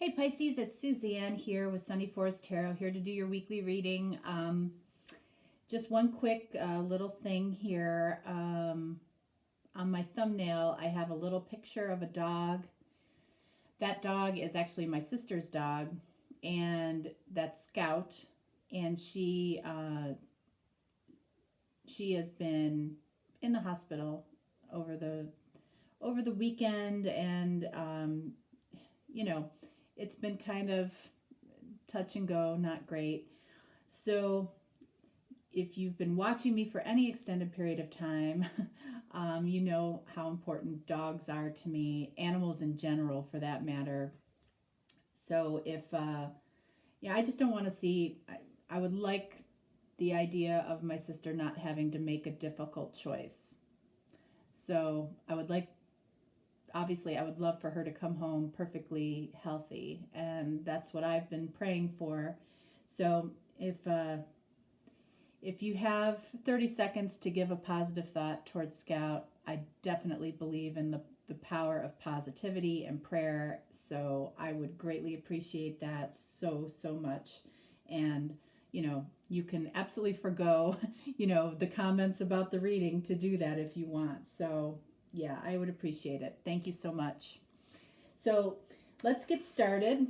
Hey Pisces, it's Suzanne here with Sunny Forest Tarot, here to do your weekly reading. Just one quick little thing here. On my thumbnail, I have a little picture of a dog. That dog is actually my sister's dog, and that's Scout. And she has been in the hospital over the weekend, and you know, it's been kind of touch and go, not great. So if you've been watching me for any extended period of time, you know how important dogs are to me, animals in general for that matter. So if, I just don't want to see, I would like the idea of my sister not having to make a difficult choice. So obviously I would love for her to come home perfectly healthy, and that's what I've been praying for. So if you have 30 seconds to give a positive thought towards Scout, I definitely believe in the power of positivity and prayer. So I would greatly appreciate that so much. And you can absolutely forgo the comments about the reading to do that if you want. So yeah, I would appreciate it. Thank you so much. So let's get started.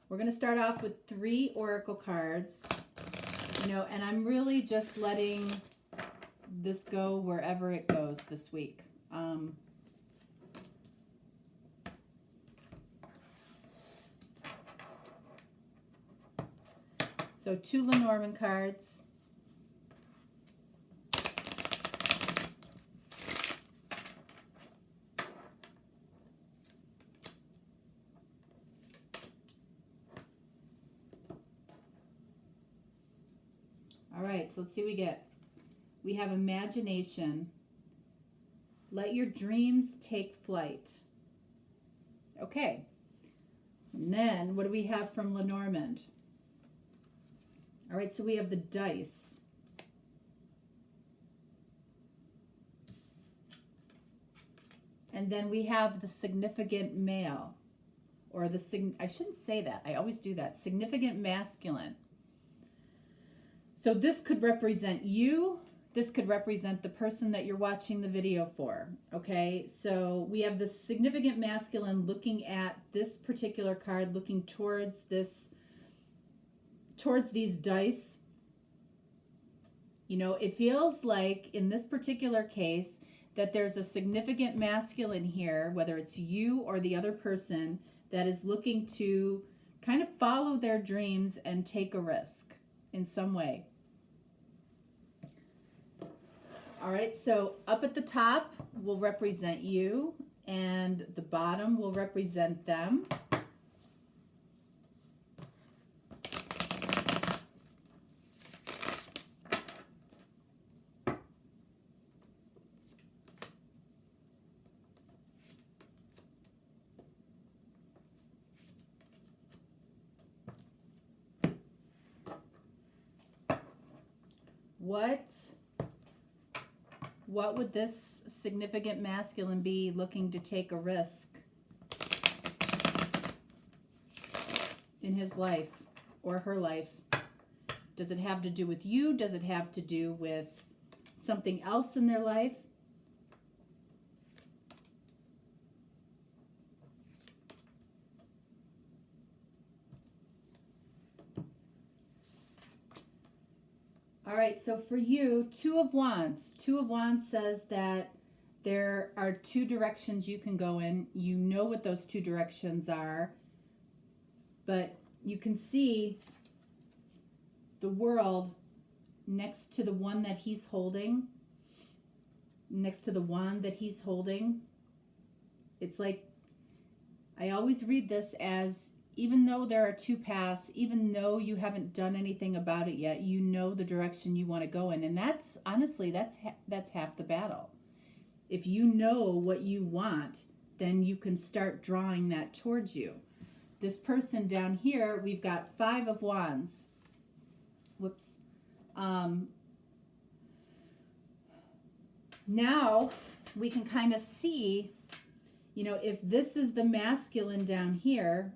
We're going to start off with 3 oracle cards, and I'm really just letting this go wherever it goes this week. So 2 Lenormand cards. All right, so let's see what we get. We have imagination. Let your dreams take flight. Okay. And then what do we have from Lenormand? All right, so we have the dice. And then we have the significant male, or I shouldn't say that. I always do that. Significant masculine. So this could represent you. This could represent the person that you're watching the video for. Okay, so we have the significant masculine looking at this particular card, looking towards these dice. It feels like in this particular case that there's a significant masculine here, whether it's you or the other person, that is looking to kind of follow their dreams and take a risk in some way. All right, so up at the top will represent you, and the bottom will represent them. What would this significant masculine be looking to take a risk in his life or her life? Does it have to do with you? Does it have to do with something else in their life? All right, so for you, 2 of Wands. 2 of Wands says that there are 2 directions you can go in. You know what those 2 directions are, but you can see the world next to the one that he's holding, next to the wand that he's holding. It's like, I always read this as, even though there are 2 paths, even though you haven't done anything about it yet, you know the direction you want to go in. And that's, honestly, that's half the battle. If you know what you want, then you can start drawing that towards you. This person down here, we've got 5 of Wands. Whoops. Now we can kind of see, you know, if this is the masculine down here,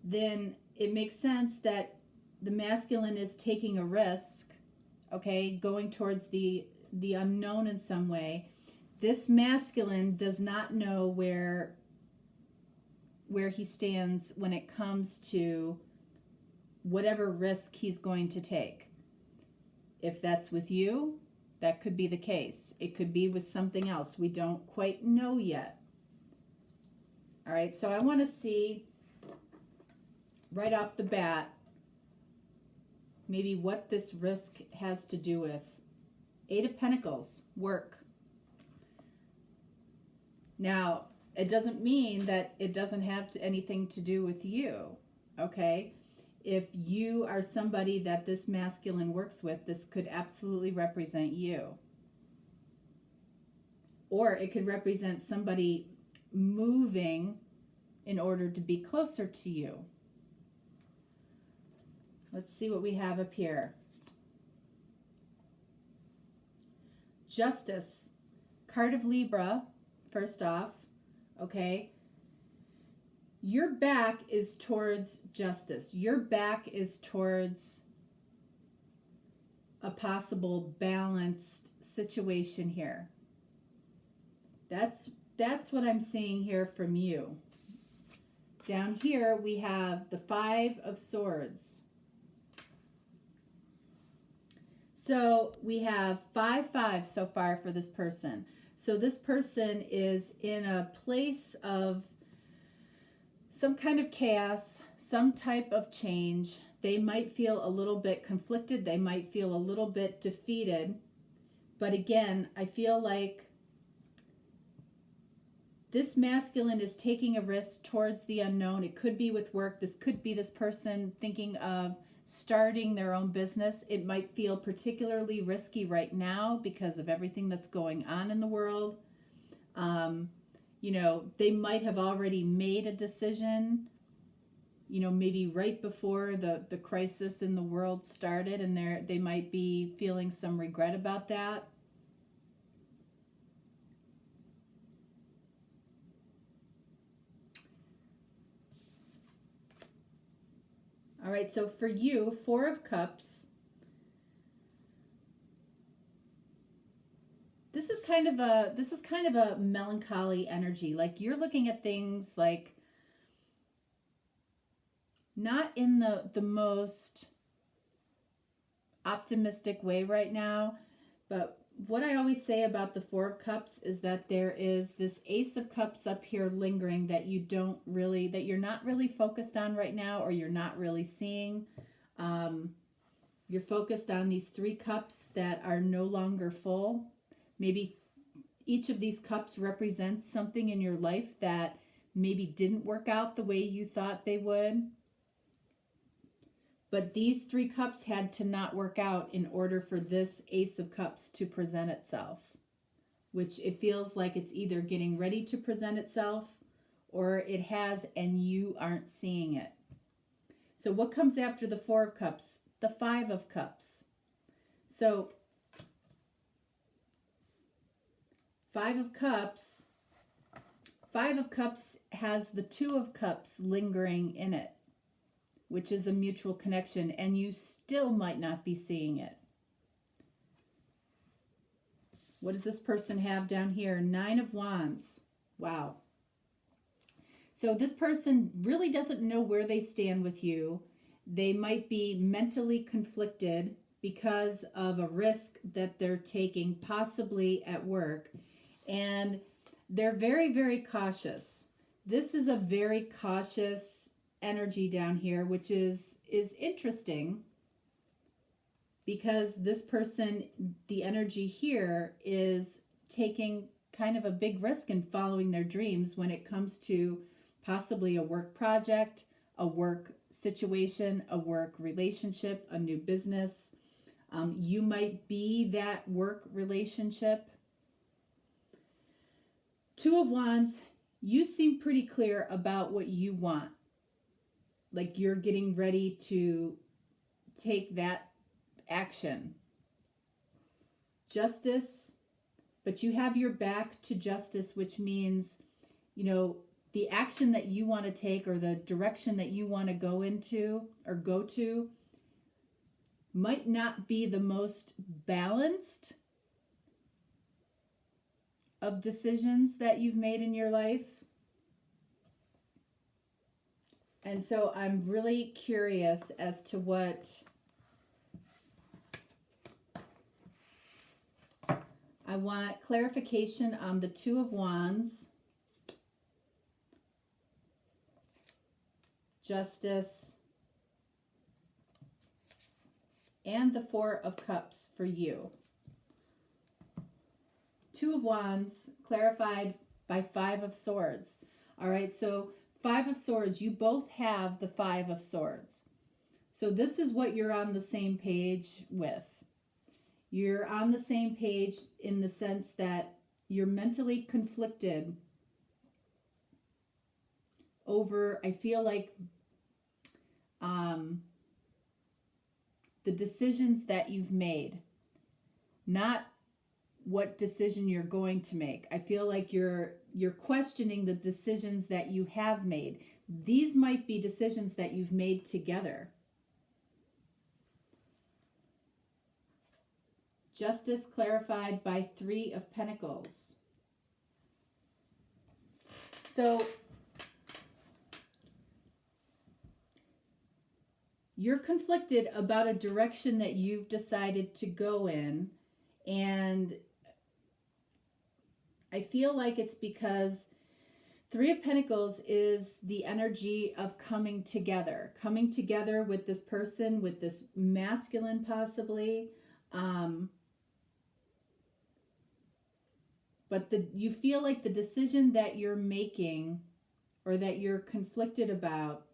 then it makes sense that the masculine is taking a risk, okay, going towards the unknown in some way. This masculine does not know where he stands when it comes to whatever risk he's going to take. If that's with you, that could be the case. It could be with something else. We don't quite know yet. All right, so I want to see right off the bat maybe what this risk has to do with. 8 of Pentacles, work. Now, it doesn't mean that it doesn't have anything to do with you, okay? If you are somebody that this masculine works with, this could absolutely represent you. Or it could represent somebody moving in order to be closer to you. Let's see what we have up here. Justice, card of Libra, first off, okay? Your back is towards justice. Your back is towards a possible balanced situation here. That's what I'm seeing here from you. Down here we have the 5 of Swords. So we have 5 so far for this person. So this person is in a place of some kind of chaos, some type of change. They might feel a little bit conflicted. They might feel a little bit defeated. But again, I feel like this masculine is taking a risk towards the unknown. It could be with work. This could be this person thinking of starting their own business. It might feel particularly risky right now because of everything that's going on in the world. You know, they might have already made a decision, you know, maybe right before the crisis in the world started, and they might be feeling some regret about that. All right, so for you, 4 of Cups. This is kind of a melancholy energy. Like you're looking at things like not in the most optimistic way right now, but what I always say about the 4 of Cups is that there is this Ace of Cups up here lingering that you're not really focused on right now, or you're not really seeing. You're focused on these 3 cups that are no longer full. Maybe each of these cups represents something in your life that maybe didn't work out the way you thought they would. But these 3 cups had to not work out in order for this Ace of Cups to present itself, which it feels like it's either getting ready to present itself or it has and you aren't seeing it. So what comes after the 4 of Cups? The 5 of Cups. So 5 of Cups has the 2 of Cups lingering in it, which is a mutual connection, and you still might not be seeing it. What does this person have down here? 9 of Wands. Wow. So this person really doesn't know where they stand with you. They might be mentally conflicted because of a risk that they're taking, possibly at work. And they're very, very cautious. This is a very cautious energy down here, which is interesting because this person, the energy here is taking kind of a big risk in following their dreams when it comes to possibly a work project, a work situation, a work relationship, a new business. You might be that work relationship. 2 of Wands, you seem pretty clear about what you want. Like you're getting ready to take that action. Justice, but you have your back to justice, which means, you know, the action that you want to take or the direction that you want to go into or go to might not be the most balanced of decisions that you've made in your life. And so I'm really curious as to what I want clarification on the Two of Wands, Justice, and the Four of Cups for you. Two of Wands clarified by Five of Swords. All right, so Five of Swords, you both have the Five of Swords. So this is what you're on the same page with. You're on the same page in the sense that you're mentally conflicted over, I feel like, the decisions that you've made, not what decision you're going to make. I feel like you're questioning the decisions that you have made. These might be decisions that you've made together. Justice clarified by Three of Pentacles. So you're conflicted about a direction that you've decided to go in, and I feel like it's because Three of Pentacles is the energy of coming together with this person, with this masculine possibly. But you feel like the decision that you're making or that you're conflicted about,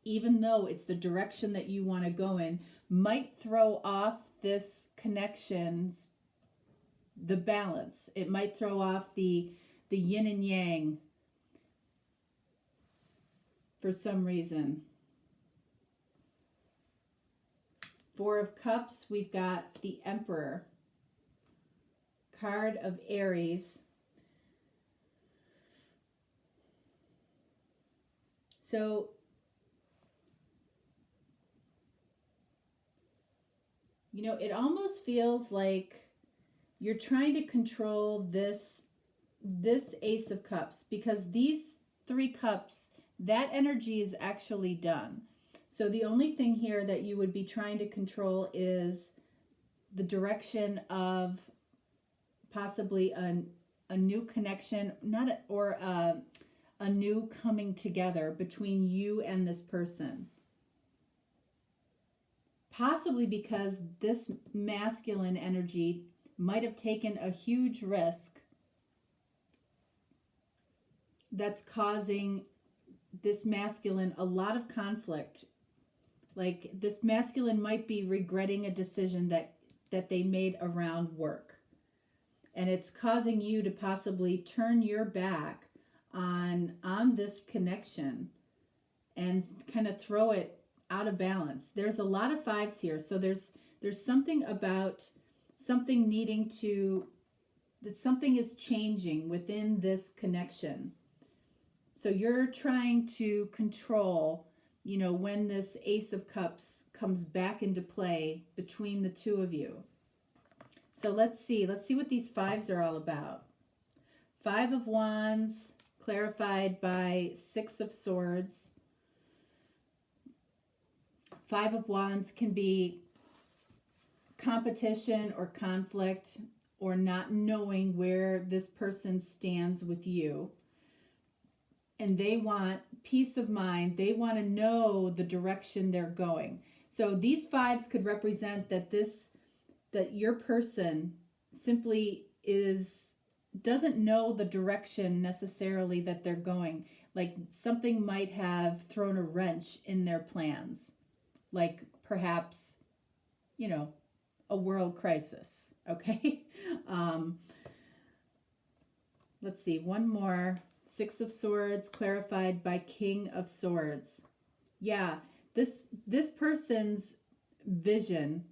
even though it's the direction that you want to go in, might throw off this connection's, the balance. It might throw off the yin and yang for some reason. Four of Cups, we've got the Emperor, card of Aries. So you know, it almost feels like you're trying to control this Ace of Cups, because these Three Cups, that energy is actually done. So the only thing here that you would be trying to control is the direction of possibly a new connection, a new coming together between you and this person. Possibly because this masculine energy might have taken a huge risk that's causing this masculine a lot of conflict. Like this masculine might be regretting a decision that they made around work. And it's causing you to possibly turn your back on this connection and kind of throw it out of balance. There's a lot of fives here. So there's something about something needing to, that something is changing within this connection. So you're trying to control, you know, when this Ace of Cups comes back into play between the two of you. So let's see what these fives are all about. Five of Wands, clarified by Six of Swords. Five of Wands can be competition or conflict or not knowing where this person stands with you. And they want peace of mind. They want to know the direction they're going. So these fives could represent that your person simply doesn't know the direction necessarily that they're going. Like something might have thrown a wrench in their plans. Like perhaps, you know, a world crisis. Okay. Let's see, one more. Six of Swords, clarified by King of Swords. Yeah, this person's vision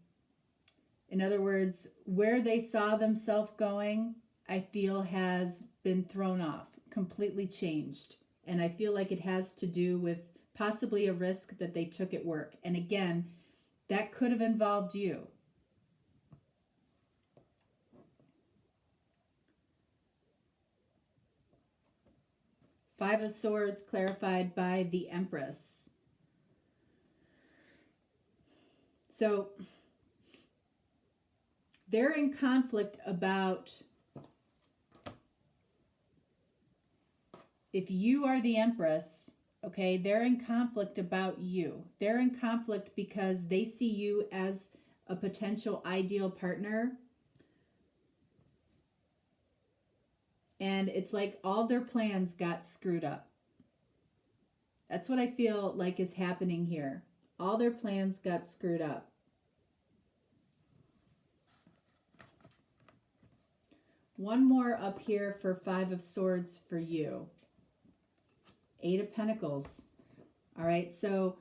In other words, where they saw themselves going, I feel has been thrown off, completely changed. And I feel like it has to do with possibly a risk that they took at work. And again, that could have involved you. Five of Swords clarified by the Empress. So they're in conflict about if you are the Empress, okay, they're in conflict about you. They're in conflict because they see you as a potential ideal partner. And it's like all their plans got screwed up. That's what I feel like is happening here. All their plans got screwed up. One more up here for Five of Swords for you. Eight of Pentacles. All right, so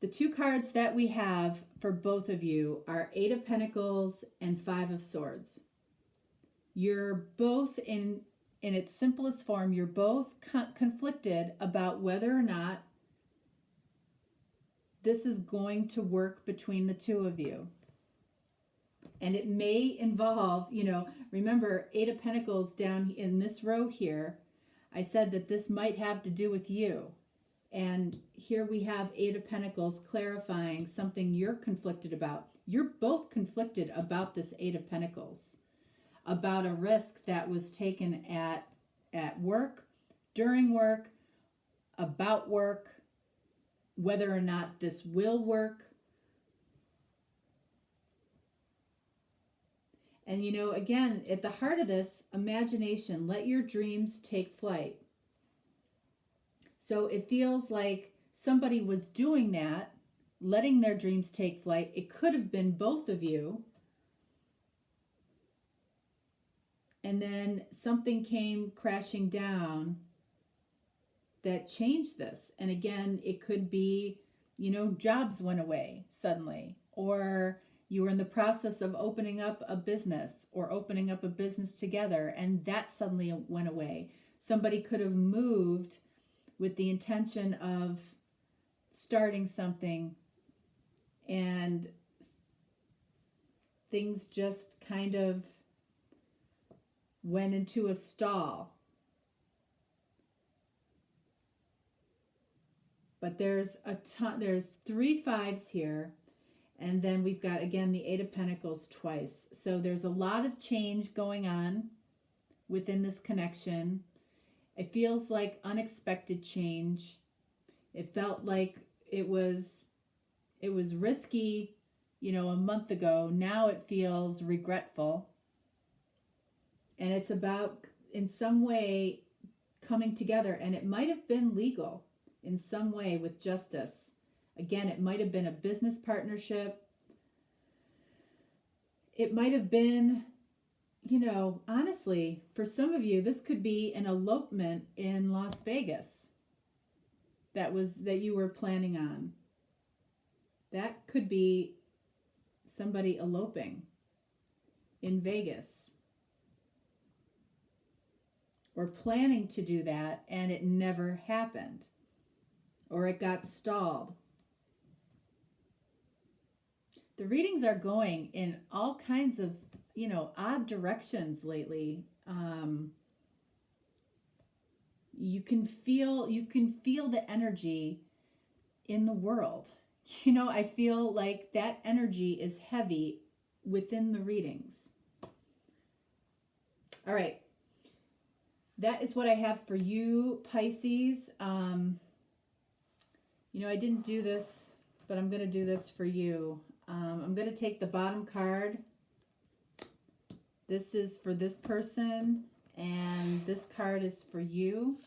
the two cards that we have for both of you are Eight of Pentacles and Five of Swords. You're both in its simplest form, you're both conflicted about whether or not this is going to work between the two of you. And it may involve, remember Eight of Pentacles down in this row here. I said that this might have to do with you. And here we have Eight of Pentacles clarifying something you're conflicted about. You're both conflicted about this Eight of Pentacles, about a risk that was taken at work, during work, about work, whether or not this will work. And again, at the heart of this, imagination, let your dreams take flight. So it feels like somebody was doing that, letting their dreams take flight. It could have been both of you. And then something came crashing down that changed this. And again, it could be, jobs went away suddenly, or you were in the process of opening up a business or opening up a business together, and that suddenly went away. Somebody could have moved with the intention of starting something, and things just kind of went into a stall. But there's three fives here. And then we've got, again, the Eight of Pentacles twice. So there's a lot of change going on within this connection. It feels like unexpected change. It felt like it was risky, a month ago. Now it feels regretful. And it's about, in some way, coming together. And it might have been legal in some way with justice. Again, it might have been a business partnership. It might have been, honestly, for some of you, this could be an elopement in Las Vegas that you were planning on. That could be somebody eloping in Vegas, or planning to do that, and it never happened, or it got stalled. The readings are going in all kinds of, odd directions lately. You can feel the energy in the world. I feel like that energy is heavy within the readings. All right. That is what I have for you, Pisces. I didn't do this, but I'm going to do this for you. I'm going to take the bottom card. This is for this person, and this card is for you.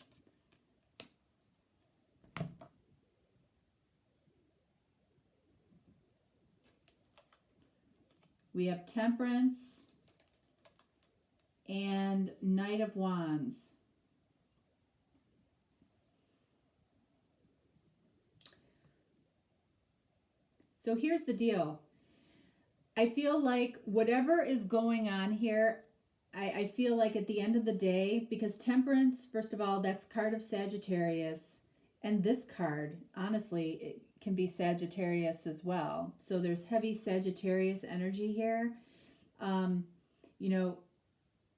We have Temperance and Knight of Wands. So here's the deal. I feel like whatever is going on here, I feel like at the end of the day, because Temperance, first of all, that's card of Sagittarius, and this card, honestly, it can be Sagittarius as well. So there's heavy Sagittarius energy here. Um, you know,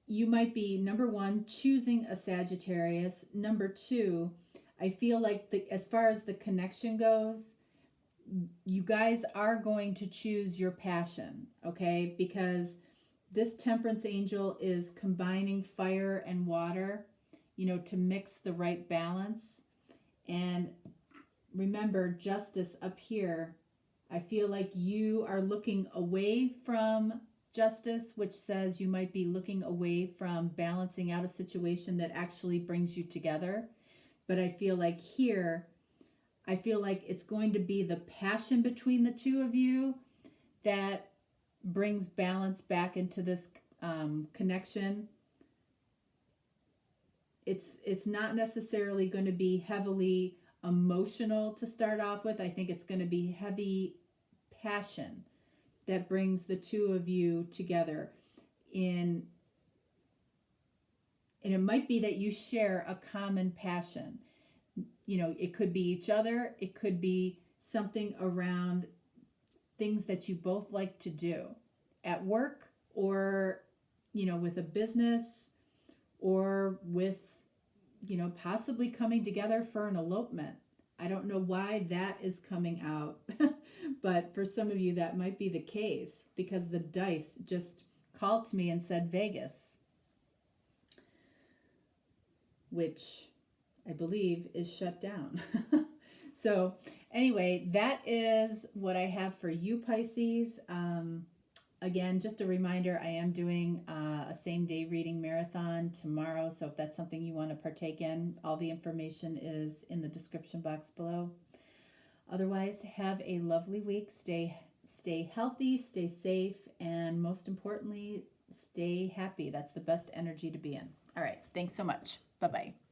you might be, number one, choosing a Sagittarius. Number two, I feel like as far as the connection goes, you guys are going to choose your passion, okay? Because this Temperance angel is combining fire and water, to mix the right balance. And remember, Justice up here, I feel like you are looking away from Justice, which says you might be looking away from balancing out a situation that actually brings you together. But I feel like here, I feel like it's going to be the passion between the two of you that brings balance back into this connection. It's not necessarily going to be heavily emotional to start off with. I think it's going to be heavy passion that brings the two of you together. And it might be that you share a common passion. It could be each other. It could be something around things that you both like to do at work, or, with a business, or with, possibly coming together for an elopement. I don't know why that is coming out, but for some of you that might be the case, because the dice just called to me and said Vegas, which I believe is shut down. So anyway, that is what I have for you, Pisces. Again, just a reminder, I am doing a same-day reading marathon tomorrow, so if that's something you want to partake in, all the information is in the description box below. Otherwise, have a lovely week. Stay healthy, stay safe, and most importantly, stay happy. That's the best energy to be in. All right, thanks so much. Bye-bye.